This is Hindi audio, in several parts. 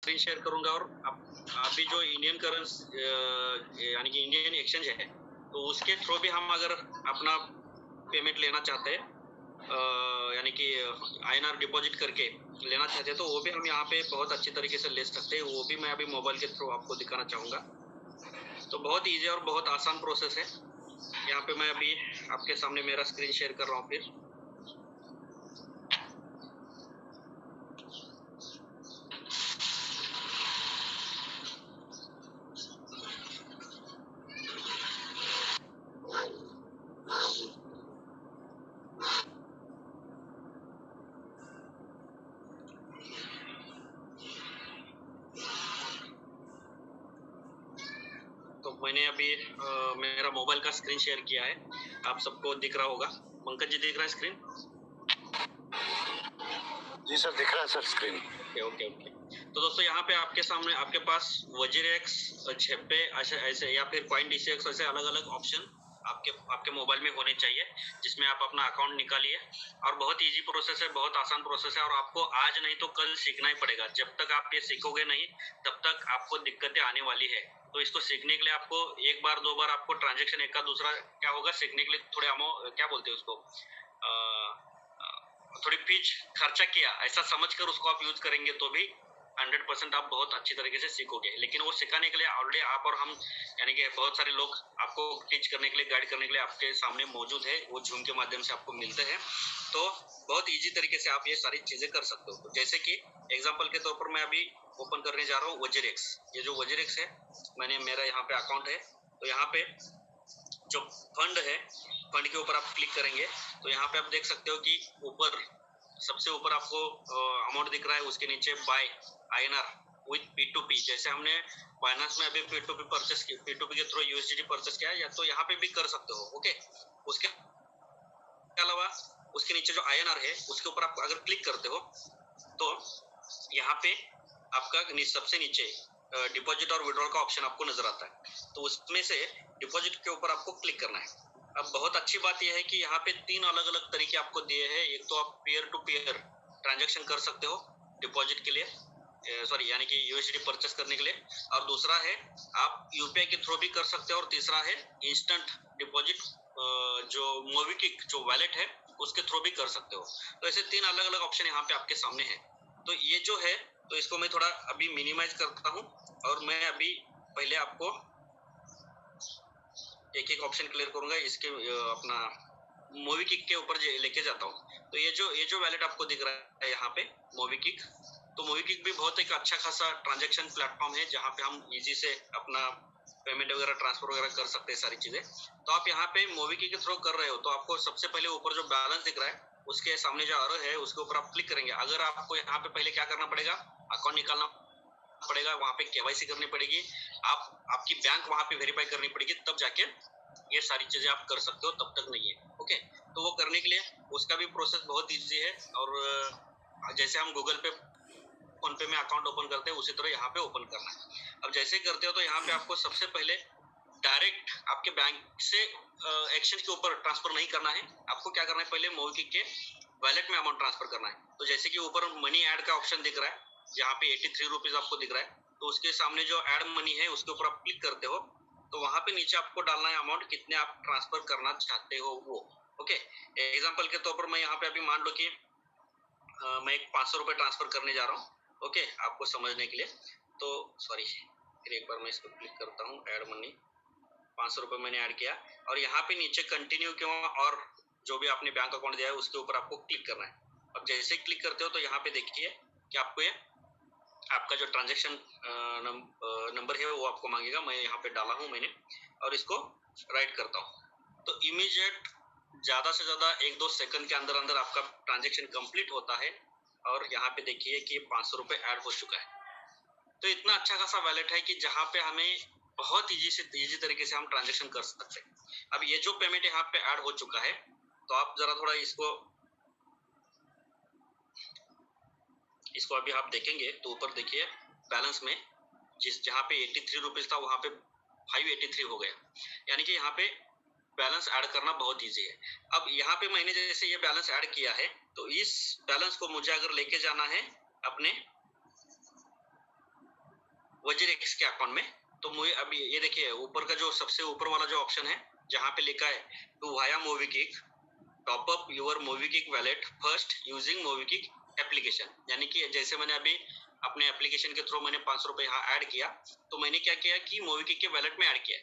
स्क्रीन शेयर करूंगा और आप भी जो इंडियन करेंसी यानी कि इंडियन एक्सचेंज है तो उसके थ्रू भी हम अगर अपना पेमेंट लेना चाहते हैं यानी कि INR डिपॉजिट करके लेना चाहते हैं तो वो भी हम यहाँ पे बहुत अच्छी तरीके से ले सकते हैं। वो भी मैं अभी मोबाइल के थ्रू आपको दिखाना चाहूँगा। तो बहुत ईजी और बहुत आसान प्रोसेस है। यहाँ पे मैं अभी आपके सामने मेरा स्क्रीन शेयर कर रहा हूँ। फिर तो मैंने अभी मेरा मोबाइल का स्क्रीन शेयर किया है। आप सबको दिख रहा होगा। पंकज जी दिख रहा है स्क्रीन? जी सर दिख रहा है सर स्क्रीन। ओके। तो दोस्तों यहाँ पे आपके सामने आपके पास वजीरेक्स, झेप्पे ऐसे या फिर कॉइन DCX ऐसे अलग अलग ऑप्शन आपके मोबाइल में होने चाहिए जिसमें आप अपना अकाउंट निकालिए। और बहुत इजी प्रोसेस है, बहुत आसान प्रोसेस है और आपको आज नहीं तो कल सीखना ही पड़ेगा। जब तक आप ये सीखोगे नहीं तब तक आपको दिक्कतें आने वाली है। तो इसको सीखने के लिए आपको एक बार दो बार आपको ट्रांजेक्शन एक का दूसरा क्या होगा सीखने के लिए थोड़े क्या बोलते हैं उसको थोड़ी फीस खर्चा किया ऐसा समझकर उसको आप यूज करेंगे तो भी 100% आप बहुत अच्छी तरीके से सीखोगे। लेकिन वो सिखाने के लिए ऑलरेडी आप और हम यानी कि बहुत सारे लोग आपको टीच करने के लिए, गाइड करने के लिए आपके सामने मौजूद है। वो जूम के माध्यम से आपको मिलते हैं। तो बहुत इजी तरीके से आप ये सारी चीजें कर सकते हो। जैसे कि एग्जाम्पल के तौर पर मैं अभी ओपन करने जा रहा हूँ वजीरेक्स। ये जो वजीरेक्स है मेरा यहाँ पे अकाउंट है। तो यहाँ पे जो फंड है, फंड के ऊपर आप क्लिक करेंगे तो यहाँ पे आप देख सकते हो कि ऊपर सबसे ऊपर आपको अमाउंट दिख रहा है। उसके नीचे बाय INR विथ P2P, जैसे हमने बाइनेंस में अभी P2P परचेस की, P2P के थ्रू USDT परचेस किया है, या तो यहाँ पे भी कर सकते हो। ओके, उसके अलावा उसके नीचे जो INR है उसके ऊपर आप अगर क्लिक करते हो तो यहाँ पे आपका सबसे नीचे डिपॉजिट और विड्रॉल का ऑप्शन आपको नजर आता है। तो उसमें से डिपॉजिट के ऊपर आपको क्लिक करना है। अब बहुत अच्छी बात यह है कि यहाँ पे 3 अलग अलग तरीके आपको दिए हैं। एक तो आप पीयर टू पीयर ट्रांजैक्शन कर सकते हो डिपॉजिट के लिए, सॉरी यानी कि USD परचेस करने के लिए, और दूसरा है आप UPI के थ्रू भी कर सकते हो, और तीसरा है इंस्टेंट डिपॉजिट जो मोबिक्विक जो वॉलेट है उसके थ्रू भी कर सकते हो। तो ऐसे 3 अलग अलग ऑप्शन यहाँ पे आपके सामने है। तो ये जो है तो इसको मैं थोड़ा अभी मिनिमाइज करता हूँ और मैं अभी पहले आपको एक एक ऑप्शन क्लियर करूंगा। इसके अपना मोबिक्विक के ऊपर लेके जाता हूँ। तो ये जो वैलेट आपको दिख रहा है यहाँ पे मोबिक्विक, तो मोबिक्विक भी बहुत एक अच्छा खासा ट्रांजैक्शन प्लेटफॉर्म है जहाँ पे हम इजी से अपना पेमेंट वगैरह ट्रांसफर वगैरह कर सकते हैं सारी चीजें। तो आप यहाँ पे मोबिक्विक के थ्रू कर रहे हो तो आपको सबसे पहले ऊपर जो बैलेंस दिख रहा है उसके सामने जो एरो है उसके ऊपर आप क्लिक करेंगे। अगर आपको यहाँ पे पहले क्या करना पड़ेगा, अकाउंट निकालना पड़ेगा, वहाँ पे KYC करनी पड़ेगी, आपकी बैंक वहाँ पे वेरीफाई करनी पड़ेगी, तब जाके ये सारी चीजें आप कर सकते हो, तब तक नहीं है। ओके, तो वो करने के लिए उसका भी प्रोसेस बहुत ईजी है। और जैसे हम गूगल पे, फोन पे में अकाउंट ओपन करते हैं उसी तरह यहाँ पे ओपन करना है। अब जैसे करते हो तो यहाँ पे आपको सबसे पहले डायरेक्ट आपके बैंक से एक्सचेंज के ऊपर ट्रांसफर नहीं करना है। आपको क्या करना है, पहले मोबिक्विक के वॉलेट में अमाउंट ट्रांसफर करना है। तो जैसे कि ऊपर मनी ऐड का ऑप्शन दिख रहा है जहाँ पे 83 रुपीज आपको दिख रहा है, तो उसके सामने जो ऐड मनी है उसके ऊपर आप क्लिक करते हो तो वहां पे नीचे आपको डालना है अमाउंट कितने आप ट्रांसफर करना चाहते हो वो। ओके, एग्जांपल के तौर पर मैं यहाँ पे अभी मान लो कि मैं एक 500 रुपए ट्रांसफर करने जा रहा हूँ। ओके, आपको समझने के लिए। तो सॉरी, फिर एक बार मैं इसको क्लिक करता हूँ, ऐड मनी 500 रुपए मैंने ऐड किया और यहाँ पे नीचे कंटिन्यू क्यों और जो भी आपने बैंक अकाउंट दिया है उसके ऊपर आपको क्लिक करना है। अब जैसे क्लिक करते हो तो यहाँ पे देखिए कि आपको ये आपका जो ट्रांजैक्शन नंबर है वो आपको मांगेगा। मैं यहाँ पे डाला हूँ मैंने और इसको राइट करता हूँ। तो इमीडिएट ज्यादा से ज्यादा 1-2 सेकंड के अंदर अंदर आपका ट्रांजैक्शन कंप्लीट होता है और यहाँ पे देखिए कि 500 रुपए ऐड हो चुका है। तो इतना अच्छा खासा वैलेट है कि जहाँ पे हमें बहुत इजी तरीके से हम ट्रांजैक्शन कर सकते हैं। अब ये जो पेमेंट यहाँ पे ऐड हो चुका है तो आप जरा थोड़ा इसको अभी आप देखेंगे तो ऊपर देखिए बैलेंस में जहाँ पे 83 रुपीज था वहां पे 583 हो गया, यानी कि यहाँ पे बैलेंस ऐड करना बहुत इजी है। अब यहाँ पे मैंने जैसे ये बैलेंस ऐड किया है तो इस बैलेंस को मुझे अगर लेके जाना है अपने वजीरेक्स के अकाउंट में। तो मुझे अभी ये देखिए ऊपर का जो सबसे ऊपर वाला जो ऑप्शन है जहाँ पे लिखा है to via MobiKwik top up your MobiKwik wallet first using MobiKwik application, यानी कि जैसे मैंने अभी अपने एप्लीकेशन के थ्रू मैंने 500 रुपए यहाँ ऐड किया, तो मैंने क्या किया कि मोबीक्विक के वैलेट में ऐड किया।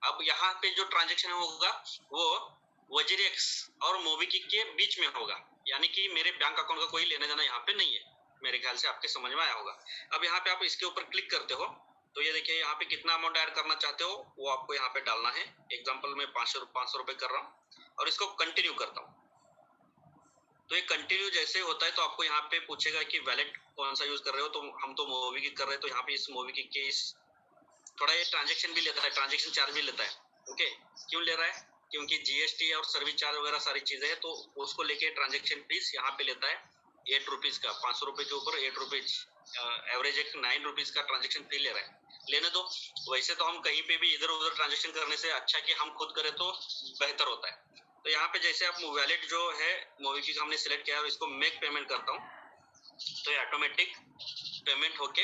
अब यहाँ पे जो ट्रांजेक्शन होगा वो वजीरेक्स और मोबीक्विक के बीच में होगा, यानी कि मेरे बैंक अकाउंट का कोई लेना देना यहाँ पे नहीं है। मेरे ख्याल से आपके समझ में आया होगा। अब यहाँ पे आप इसके ऊपर क्लिक करते हो तो ये देखिए यहाँ पे कितना अमाउंट ऐड करना चाहते हो वो आपको यहाँ पे डालना है। एग्जाम्पल मैं 500 रुपए कर रहा हूँ और इसको कंटिन्यू करता हूँ। तो ये कंटिन्यू जैसे होता है तो आपको यहाँ पे पूछेगा कि वैलेट कौन सा यूज कर रहे हो, तो हम तो मोबीक्विक कर रहे हैं, तो यहाँ पे इस मोबीक्विक के इस थोड़ा ये ट्रांजेक्शन भी लेता है, ट्रांजेक्शन चार्ज भी लेता है। ओके, क्यों ले रहा है? क्योंकि जीएसटी और सर्विस चार्ज वगैरह सारी चीजें हैं, तो उसको लेके ट्रांजेक्शन फीस यहाँ पे लेता है 8 रुपीज का। 500 रुपए के ऊपर 8 रुपीज, एवरेज एक 9 रुपीज का ट्रांजेक्शन फी ले रहा है। लेने दो, वैसे तो हम कहीं पे भी इधर उधर ट्रांजेक्शन करने से अच्छा कि हम खुद करें तो बेहतर होता है। तो यहाँ पे जैसे आप वैलेट जो है मोबीक्विक हमने सिलेक्ट किया और इसको मेक पेमेंट करता हूँ तो ये ऑटोमेटिक पेमेंट होके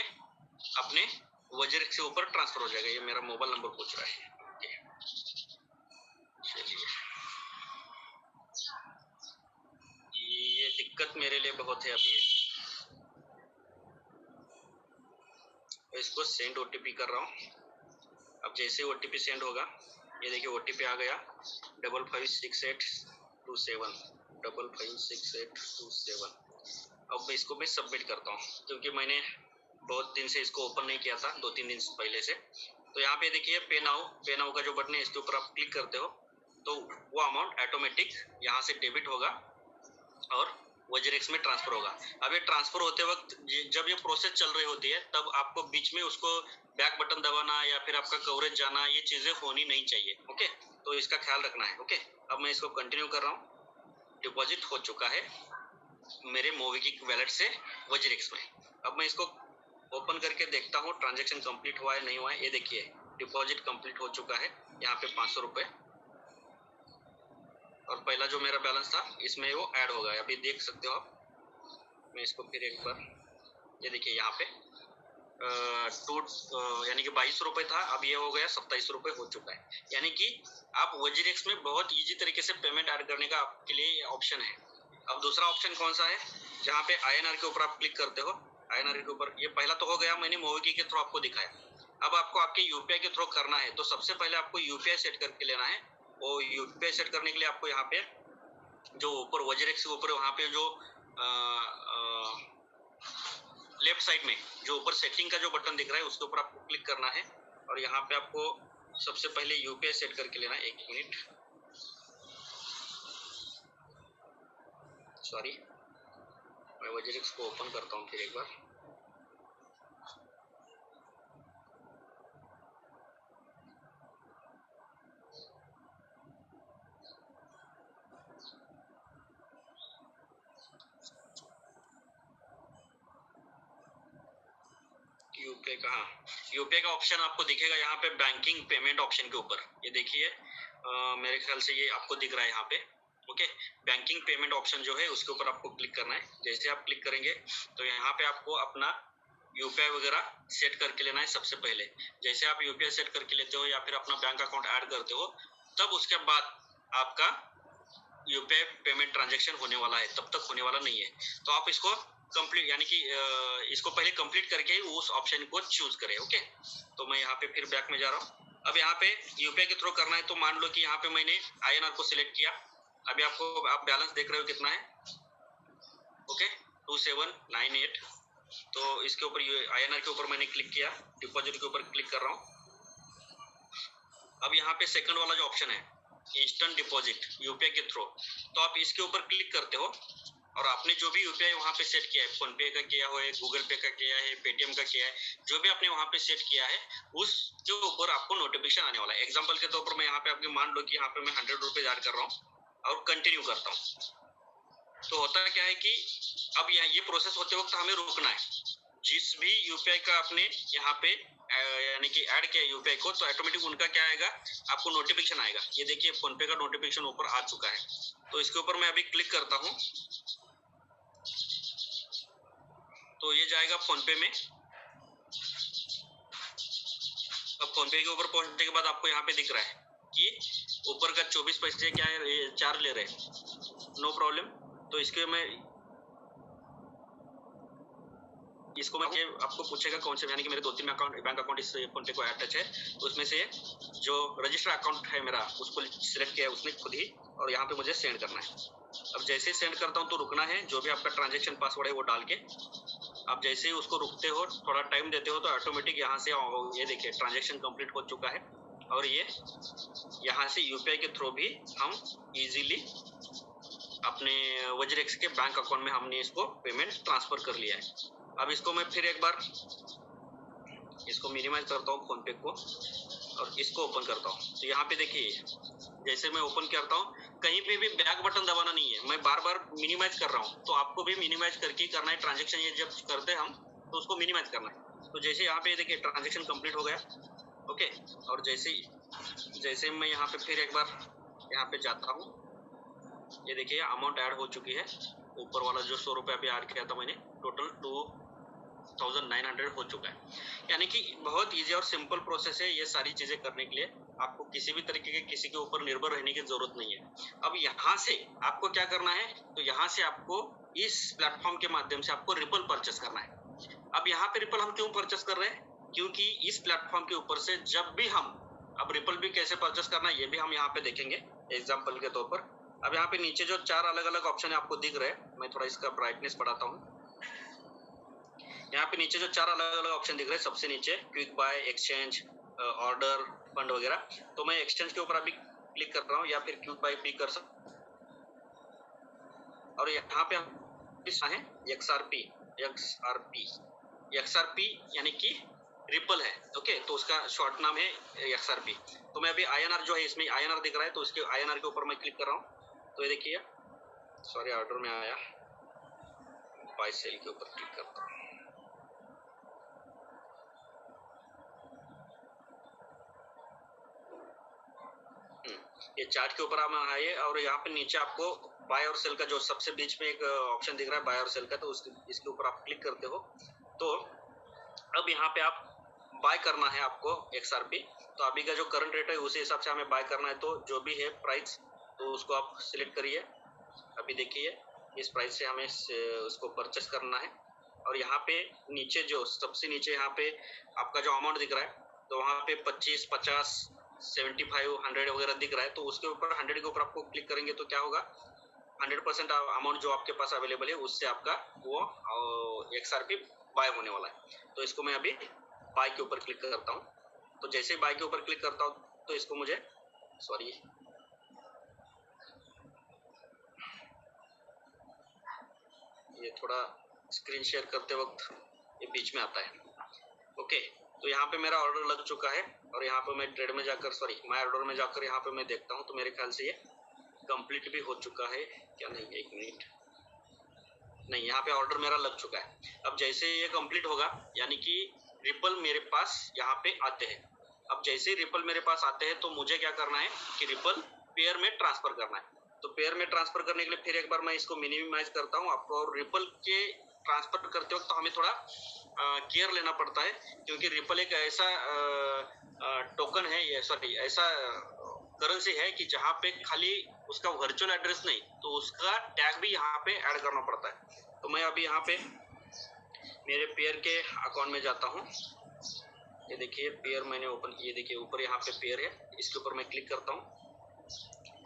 अपने वजीरेक्स के ऊपर ट्रांसफर हो जाएगा। ये मेरा मोबाइल नंबर पूछ रहा है। चलिए, ये दिक्कत मेरे लिए बहुत है अभी। इसको सेंड ओटीपी कर रहा हूँ। अब जैसे ओटीपी सेंड होगा ये देखिए ओटीपी आ गया 556827 556827। अब मैं इसको सबमिट करता हूँ क्योंकि मैंने बहुत दिन से इसको ओपन नहीं किया था, 2-3 दिन पहले से। तो यहाँ पे देखिए पे नाउ का जो बटन है इसके ऊपर आप क्लिक करते हो तो वो अमाउंट ऑटोमेटिक यहाँ से डेबिट होगा और वजीरेक्स में ट्रांसफर होगा। अब ये ट्रांसफर होते वक्त जब ये प्रोसेस चल रही होती है तब आपको बीच में उसको बैक बटन दबाना या फिर आपका कवरेज जाना ये चीजें होनी नहीं चाहिए। ओके, तो इसका ख्याल रखना है। ओके, अब मैं इसको कंटिन्यू कर रहा हूँ। डिपॉजिट हो चुका है मेरे मोबीक्विक वैलेट से वजीरेक्स में। अब मैं इसको ओपन करके देखता हूँ ट्रांजेक्शन कंप्लीट हुआ है नहीं हुआ है। ये देखिए डिपॉजिट कंप्लीट हो चुका है यहाँ पे 500 रुपए, और पहला जो मेरा बैलेंस था इसमें वो ऐड हो गया। अभी देख सकते हो आप। मैं इसको फिर एक बार, ये देखिए यहाँ पे यानी कि 22 रुपए था, अब ये हो गया 27 रुपए हो चुका है। यानी कि आप वजीरेक्स में बहुत इजी तरीके से पेमेंट ऐड करने का आपके लिए ऑप्शन है। अब दूसरा ऑप्शन कौन सा है, जहाँ पे INR के ऊपर आप क्लिक करते हो। INR के ऊपर ये पहला तो हो गया, मैंने मोबीक्विक के थ्रू आपको दिखाया। अब आपको आपके यूपीआई के थ्रू करना है तो सबसे पहले आपको यूपीआई सेट करके लेना है। वो यूपीआई सेट करने के लिए आपको यहाँ पे जो ऊपर वजीरेक्स के ऊपर वहाँ पे जो लेफ्ट साइड में जो ऊपर सेटिंग का जो बटन दिख रहा है उसके ऊपर आपको क्लिक करना है और यहाँ पे आपको सबसे पहले यूपीआई सेट करके लेना है। 1 मिनट, सॉरी, मैं वजीरेक्स को ओपन करता हूँ फिर एक बार। यूपीआई का ऑप्शन आपको दिखेगा यहाँ पे बैंकिंग पेमेंट ऑप्शन के ऊपर। ये देखिए मेरे ख्याल से ये आपको दिख रहा है यहाँ पे। ओके, बैंकिंग पेमेंट ऑप्शन जो है उसके ऊपर आपको क्लिक करना है। जैसे आप क्लिक करेंगे तो यहाँ पे आपको अपना यूपीआई वगैरह सेट करके लेना है सबसे पहले। जैसे आप यूपीआई सेट करके लेते हो या फिर अपना बैंक अकाउंट ऐड करते हो तब उसके बाद आपका यूपीआई पेमेंट ट्रांजेक्शन होने वाला है, तब तक होने वाला नहीं है। तो आप इसको कंप्लीट यानी कि इसको पहले कंप्लीट करके ही उस ऑप्शन को चूज करें। ओके, तो मैं यहाँ पे फिर बैक में जा रहा हूँ। अब यहाँ पे यूपीआई के थ्रू करना है तो मान लो कि यहाँ पे मैंने INR को सिलेक्ट किया। अभी आप बैलेंस देख रहे हो कितना है। ओके, 2798। तो इसके ऊपर INR के ऊपर मैंने क्लिक किया, डिपॉजिट के ऊपर क्लिक कर रहा हूँ। अब यहाँ पे सेकंड वाला जो ऑप्शन है इंस्टेंट डिपॉजिट यूपीआई के थ्रू, तो आप इसके ऊपर क्लिक करते हो और आपने जो भी यूपीआई वहाँ पे सेट किया है, फोन पे का किया हो, गूगल पे का किया है, पेटीएम का किया है, जो भी आपने वहाँ पे सेट किया है उसके ऊपर आपको नोटिफिकेशन आने वाला है। एग्जाम्पल के तौर पर मैं यहाँ पे आपके मान लो कि यहाँ पे मैं 100 रुपीज ऐड कर रहा हूँ और कंटिन्यू करता हूँ। तो होता क्या है कि अब ये प्रोसेस होते वक्त हमें रुकना है। जिस भी यूपीआई का आपने यहाँ पे यानी कि ऐड किया यूपीआई को तो ऑटोमेटिक उनका क्या आएगा, आपको नोटिफिकेशन आएगा। ये देखिए फोन पे का नोटिफिकेशन ऊपर आ चुका है। तो इसके ऊपर मैं अभी क्लिक करता हूँ तो ये जाएगा फोन पे में। फोन पे के ऊपर पहुंचने के बाद आपको यहाँ पे दिख रहा है कि ऊपर का 24 पैसे क्या है, ये चार्ज ले रहे हैं, नो प्रॉब्लम। तो इसके मैं ये आपको पूछेगा कौन से, यानी कि मेरे 2-3 बैंक अकाउंट इस फोन पे को अटैच है, तो उसमें से जो रजिस्टर अकाउंट है मेरा उसको सिलेक्ट किया है उसने खुद ही, और यहाँ पे मुझे सेंड करना है। अब जैसे ही सेंड करता हूँ तो रुकना है, जो भी आपका ट्रांजेक्शन पासवर्ड है वो डाल के आप जैसे ही उसको रुकते हो, थोड़ा टाइम देते हो, तो ऑटोमेटिक यहाँ से ये देखिए ट्रांजेक्शन कंप्लीट हो चुका है। और ये यहाँ से यूपीआई के थ्रू भी हम इजीली अपने वज्रेक्स के बैंक अकाउंट में हमने इसको पेमेंट ट्रांसफर कर लिया है। अब इसको मैं फिर एक बार इसको मिनिमाइज करता हूँ फोन पे को, और इसको ओपन करता हूँ। तो यहाँ पे देखिए जैसे मैं ओपन करता हूँ, कहीं पे भी बैक बटन दबाना नहीं है, मैं बार बार मिनिमाइज कर रहा हूँ। तो आपको भी मिनिमाइज करके करना है ट्रांजेक्शन, ये जब करते हैं हम तो उसको मिनिमाइज करना है। तो जैसे यहाँ पे देखिए ट्रांजेक्शन कंप्लीट हो गया, ओके। और जैसे मैं यहाँ पे फिर एक बार यहाँ पे जाता हूँ, ये देखिए अमाउंट ऐड हो चुकी है। ऊपर वाला जो 100 रुपये अभी ऐड किया था मैंने, टोटल 2900 हो चुका है। यानी कि बहुत इजी और सिंपल प्रोसेस है ये सारी चीजें करने के लिए। आपको किसी भी तरीके के किसी के ऊपर निर्भर रहने की जरूरत नहीं है। अब यहाँ से आपको क्या करना है, तो यहाँ से आपको इस प्लेटफॉर्म के माध्यम से आपको रिपल परचेस करना है। अब यहाँ पे रिपल हम क्यों परचेस कर रहे हैं, क्योंकि इस प्लेटफॉर्म के ऊपर से जब भी हम, अब रिपल भी कैसे परचेस करना है ये भी हम यहाँ पे देखेंगे एग्जाम्पल के तौर पर। अब यहाँ पे नीचे जो 4 अलग अलग ऑप्शन आपको दिख रहे हैं, मैं थोड़ा इसका ब्राइटनेस बढ़ाता हूँ। यहाँ पे नीचे जो 4 अलग अलग ऑप्शन दिख रहे हैं, सबसे नीचे quick buy, exchange, order, fund वगैरह। तो मैं एक्सचेंज के ऊपर अभी क्लिक कर रहा हूँ, या फिर क्विक बाय भी कर सकता। और यहाँ पे हम है XRP यानी कि रिपल है, ओके। तो उसका शॉर्ट नाम है XRP। तो मैं अभी INR जो है, इसमें INR दिख रहा है, तो इसके INR के ऊपर मैं क्लिक कर रहा हूँ। तो ये देखिए, सॉरी ऑर्डर में आया, बाय सेल के ऊपर क्लिक करता हूँ। ये चार्ट के ऊपर हम आए, और यहाँ पे नीचे आपको बाय और सेल का जो सबसे बीच में एक ऑप्शन दिख रहा है बाय और सेल का, तो इसके ऊपर आप क्लिक करते हो। तो अब यहाँ पे आप बाय करना है आपको XRP। तो अभी का जो करंट रेट है उसी हिसाब से हमें बाय करना है। तो जो भी है प्राइस, तो उसको आप सिलेक्ट करिए। अभी देखिए इस प्राइस से हमें उसको परचेस करना है। और यहाँ पे नीचे जो सबसे नीचे यहाँ पे आपका जो अमाउंट दिख रहा है, तो वहाँ पे 25, 50, 75, 100 वगैरह दिख रहा है। तो उसके ऊपर 100 के ऊपर आपको क्लिक करेंगे तो क्या होगा, 100% अमाउंट जो आपके पास अवेलेबल है उससे आपका वो XRP बाय होने वाला है। तो इसको मैं अभी बाय के ऊपर क्लिक करता हूँ। तो जैसे बाय के ऊपर क्लिक करता हूँ तो इसको मुझे, सॉरी ये थोड़ा स्क्रीन शेयर करते वक्त ये बीच में आता है, ओके। तो यहाँ पे मेरा ऑर्डर लग चुका है, और यहाँ पे मैं ट्रेड में जाकर, सॉरी माय ऑर्डर में जाकर यहाँ पे मैं देखता हूँ, तो मेरे ख्याल से ये कंप्लीट भी हो चुका है क्या, नहीं, एक मिनट, नहीं, यहाँ पे ऑर्डर मेरा लग चुका है। अब जैसे ये कंप्लीट होगा, यानी कि रिपल मेरे पास यहाँ पे आते हैं। अब जैसे रिपल मेरे पास आते हैं तो मुझे क्या करना है कि रिपल पेयर में ट्रांसफर करना है। तो पेयर में ट्रांसफर करने के लिए फिर एक बार मैं इसको मिनिमाइज करता हूँ आपको। और रिपल के ट्रांसफर करते वक्त तो हमें थोड़ा केयर लेना पड़ता है, क्योंकि रिपल एक ऐसा टोकन है, ये सॉरी ऐसा करेंसी है कि जहाँ पे खाली उसका वर्चुअल एड्रेस नहीं, तो उसका टैग भी यहाँ पे ऐड करना पड़ता है। तो मैं अभी यहाँ पे मेरे पेयर के अकाउंट में जाता हूँ। ये देखिए पेयर मैंने ओपन, ये देखिए ऊपर यहाँ पे पेयर है, इसके ऊपर मैं क्लिक करता हूँ,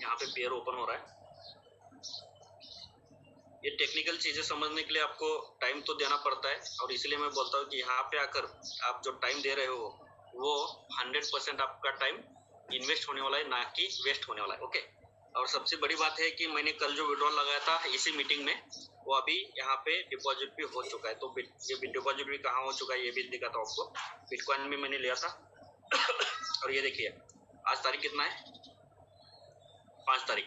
यहाँ पे पेयर ओपन हो रहा है। ये टेक्निकल चीजें समझने के लिए आपको टाइम तो देना पड़ता है, और इसलिए मैं बोलता हूँ कि यहाँ पे आकर आप जो टाइम दे रहे हो वो 100% आपका टाइम इन्वेस्ट होने वाला है, ना कि वेस्ट होने वाला है, ओके। और सबसे बड़ी बात है कि मैंने कल जो विड्रॉल लगाया था इसी मीटिंग में, वो अभी यहाँ पे डिपॉजिट भी हो चुका है। तो ये डिपॉजिट भी कहाँ हो चुका है ये भी दिखा था आपको। बिटकॉइन में मैंने लिया था और ये देखिए आज तारीख कितना है, 5 तारीख।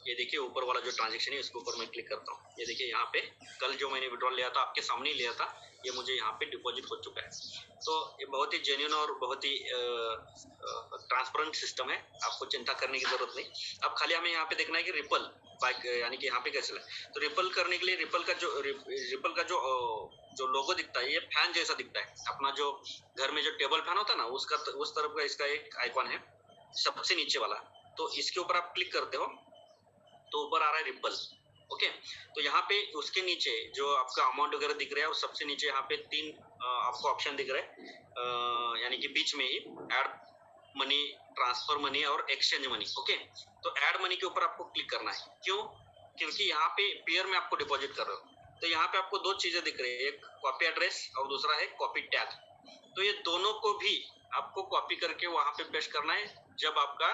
ये देखिए ऊपर वाला जो ट्रांजेक्शन है इसके ऊपर मैं क्लिक करता हूँ। ये देखिए यहाँ पे कल जो मैंने विड्रॉल लिया था आपके सामने ही लिया था, ये मुझे यहाँ पे डिपॉजिट हो चुका है। तो ये बहुत ही जेन्युइन और बहुत ही ट्रांसपेरेंट सिस्टम है, आपको चिंता करने की जरूरत नहीं। अब खाली हमें यहाँ पे देखना है कि रिपल यानी कि यहाँ पे कैसे है। तो रिपल करने के लिए रिपल का जो लोगो दिखता है ये फैन जैसा दिखता है। अपना जो घर में जो टेबल फैन होता है ना उसका उस तरफ का इसका एक आइकॉन है सबसे नीचे वाला। तो इसके ऊपर आप क्लिक करते हो तो ऊपर आ रहा है रिपल। ओके, तो यहाँ पे उसके नीचे जो आपका अमाउंट वगैरह दिख रहा है और सबसे नीचे यहाँ पे 3 आपको ऑप्शन दिख रहा है, यानी कि बीच में ही ऐड मनी, ट्रांसफर मनी और एक्सचेंज मनी। ओके, तो ऐड मनी के ऊपर आपको क्लिक करना है। क्यों? क्योंकि यहाँ पे पेयर में आपको डिपॉजिट कर रहे हो। तो यहाँ पे आपको 2 चीजें दिख रही है, एक कॉपी एड्रेस और दूसरा है कॉपी टैग। तो ये दोनों को भी आपको कॉपी करके वहां पे पेस्ट करना है जब आपका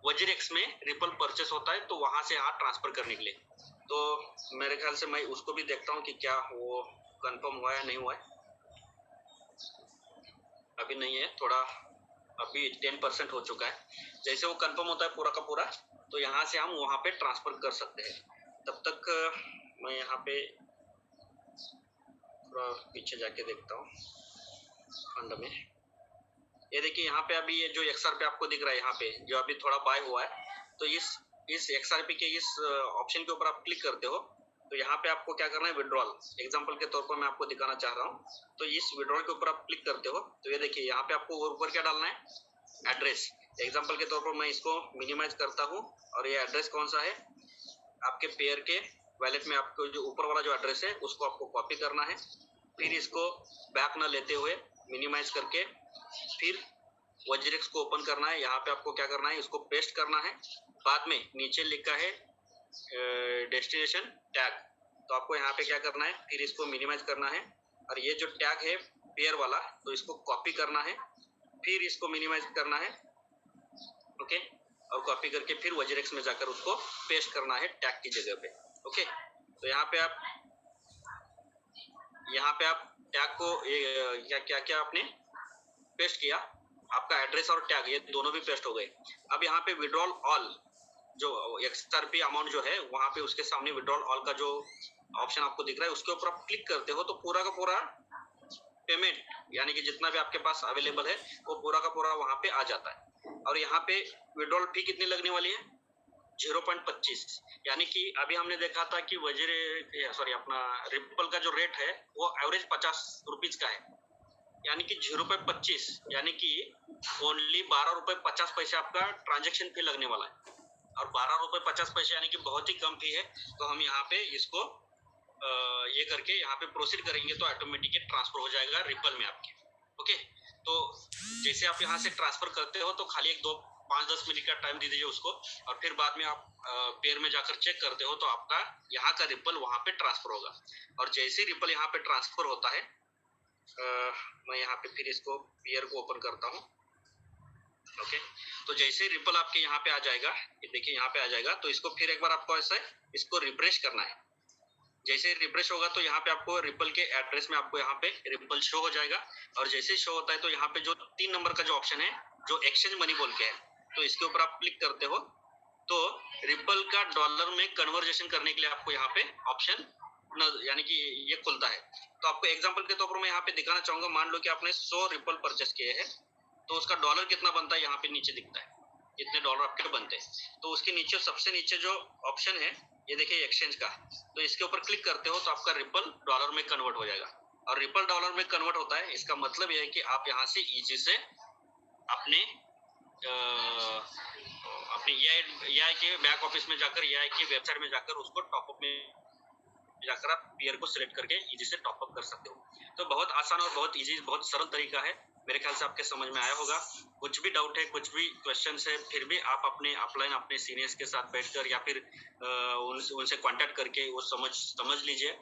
वजीरेक्स में रिपल परचेस होता है, तो वहां से यहाँ ट्रांसफर करने के लिए। तो मेरे ख्याल से मैं उसको भी देखता हूँ कि क्या वो कंफर्म हुआ है नहीं हुआ है। अभी नहीं है, थोड़ा अभी 10% हो चुका है। जैसे वो कंफर्म होता है पूरा का पूरा तो यहाँ से हम वहाँ पे ट्रांसफर कर सकते हैं। तब तक मैं यहाँ पे थोड़ा पीछे जाके देखता हूँ फंड में। ये देखिए यहाँ पे अभी ये जो XRP पे आपको दिख रहा है, यहाँ पे जो अभी थोड़ा बाय हुआ है, तो इस XRP के इस ऑप्शन के ऊपर आप क्लिक करते हो तो यहाँ पे आपको क्या करना है, विड्रॉल। एग्जांपल के तौर पर मैं आपको दिखाना चाह रहा हूँ। तो इस विड्रॉल के ऊपर आप क्लिक करते हो तो ये देखिए यहाँ पे आपको ऊपर क्या डालना है, एड्रेस। एग्जांपल के तौर पर मैं इसको मिनिमाइज करता हूँ और ये एड्रेस कौन सा है, आपके पेयर के वैलेट में आपको जो ऊपर वाला जो एड्रेस है उसको आपको कॉपी करना है। फिर इसको बैक न लेते हुए मिनिमाइज करके फिर वजीरेक्स को ओपन करना है। यहाँ पे आपको क्या करना है, इसको पेस्ट करना है। बाद में नीचे लिखा है डेस्टिनेशन टैग, तो आपको यहाँ पे क्या करना है, फिर इसको मिनिमाइज करना है और ये जो टैग है पेयर वाला तो इसको कॉपी करना है, फिर इसको मिनिमाइज करना है। ओके, और कॉपी करके फिर वजीरेक्स में जाकर उसको पेस्ट करना है टैग की जगह पे। ओके, तो यहाँ पे आप टैग को क्या आपने पेस्ट किया, आपका एड्रेस और टैग ये दोनों भी पेस्ट हो गए। अब यहाँ पे विड्रॉल ऑल जो XRP अमाउंट जो है वहां पे उसके सामने विड्रॉल ऑल का जो ऑप्शन आपको दिख रहा है उसके ऊपर आप क्लिक करते हो तो पूरा का पूरा पेमेंट यानी कि जितना भी आपके पास अवेलेबल है वो पूरा का पूरा वहां पे आ जाता है। और यहाँ पे विड्रॉल फी कितनी लगने वाली है, 0.25। यानी कि अभी हमने देखा था कि अपना रिपल का जो रेट है वो एवरेज 50 रुपीज का है, यानी कि 0.25 यानी कि ओनली 12 रुपए 50 पैसे आपका ट्रांजेक्शन फी लगने वाला है। और 12 रुपए 50 पैसे यानी कि बहुत ही कम फी है। तो हम यहाँ पे इसको ये करके यहाँ पे प्रोसीड करेंगे तो ऑटोमेटिक ट्रांसफर हो जाएगा रिपल में आपके। ओके, तो जैसे आप यहाँ से ट्रांसफर करते हो तो खाली 5-10 मिनट का टाइम दे दीजिए उसको और फिर बाद में आप पेयर में जाकर चेक करते हो तो आपका यहाँ का रिपल वहां पे ट्रांसफर होगा। और जैसे रिपल यहाँ पे ट्रांसफर होता है मैं यहाँ पे फिर इसको पेयर को ओपन करता हूँ। ओके, तो जैसे रिपल आपके यहाँ पे आ जाएगा, ये देखिए यहाँ पे आ जाएगा, तो इसको फिर एक बार आपको ऐसे इसको रिफ्रेश करना है। जैसे रिफ्रेश होगा तो यहाँ पे आपको रिपल के एड्रेस में आपको यहाँ पे रिपल शो हो जाएगा। और जैसे शो होता है तो यहाँ पे जो 3 नंबर का जो ऑप्शन है जो एक्सचेंज मनी बोल के है तो इसके ऊपर आप क्लिक करते हो तो रिपल का डॉलर में कन्वर्जेशन करने के लिए आपको यहाँ पे ऑप्शन यानी कि ये खुलता है। तो आपको एग्जांपल के तौर पर मैं यहाँ पे दिखाना चाहूंगा, मान लो कि आपने 100 रिपल परचेस किए हैं तो उसका डॉलर कितना बनता है यहाँ पे नीचे दिखता है, कितने डॉलर आपके बनते हैं। तो उसके नीचे सबसे नीचे जो ऑप्शन है ये देखिए एक्सचेंज का, तो इसके ऊपर क्लिक करते हो तो आपका रिपल डॉलर में कन्वर्ट हो जाएगा। और रिपल डॉलर में कन्वर्ट होता है इसका मतलब यह है कि आप यहाँ से इजी से अपने EI के बैक ऑफिस में जाकर EI की वेबसाइट में जाकर उसको टॉपअप में जाकर आप पेयर को सिलेक्ट करके इजी से टॉपअप कर सकते हो। तो बहुत आसान और बहुत इजी, बहुत सरल तरीका है। मेरे ख्याल से आपके समझ में आया होगा। कुछ भी डाउट है, कुछ भी क्वेश्चन है, फिर भी आप अपने अपलाइन अपने सीनियर्स के साथ बैठकर या फिर उनसे कांटेक्ट करके वो समझ लीजिए।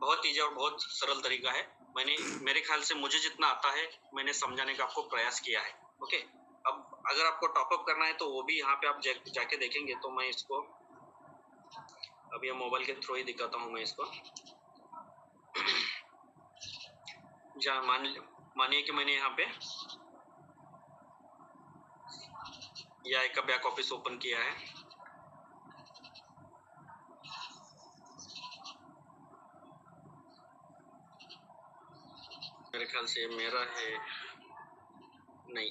बहुत ईजी और बहुत सरल तरीका है। मेरे ख्याल से मुझे जितना आता है मैंने समझाने का आपको प्रयास किया है। ओके, अब अगर आपको टॉपअप करना है तो वो भी यहाँ पे आप जाके देखेंगे। तो मैं इसको अभी मोबाइल के थ्रू ही दिखाता हूँ मैं इसको। मानिए कि मैंने यहाँ पे EI का बैक ऑफिस ओपन किया है। मेरे ख्याल से मेरा है नहीं,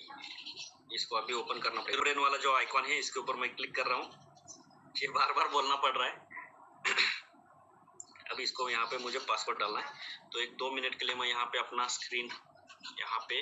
इसको अभी ओपन करना पड़ेगा। ब्रेन वाला जो आइकॉन है इसके ऊपर मैं क्लिक कर रहा हूँ, ये बार बार बोलना पड़ रहा है। अभी इसको यहाँ पे मुझे पासवर्ड डालना है, तो 1-2 मिनट के लिए मैं यहाँ पे अपना स्क्रीन यहाँ पे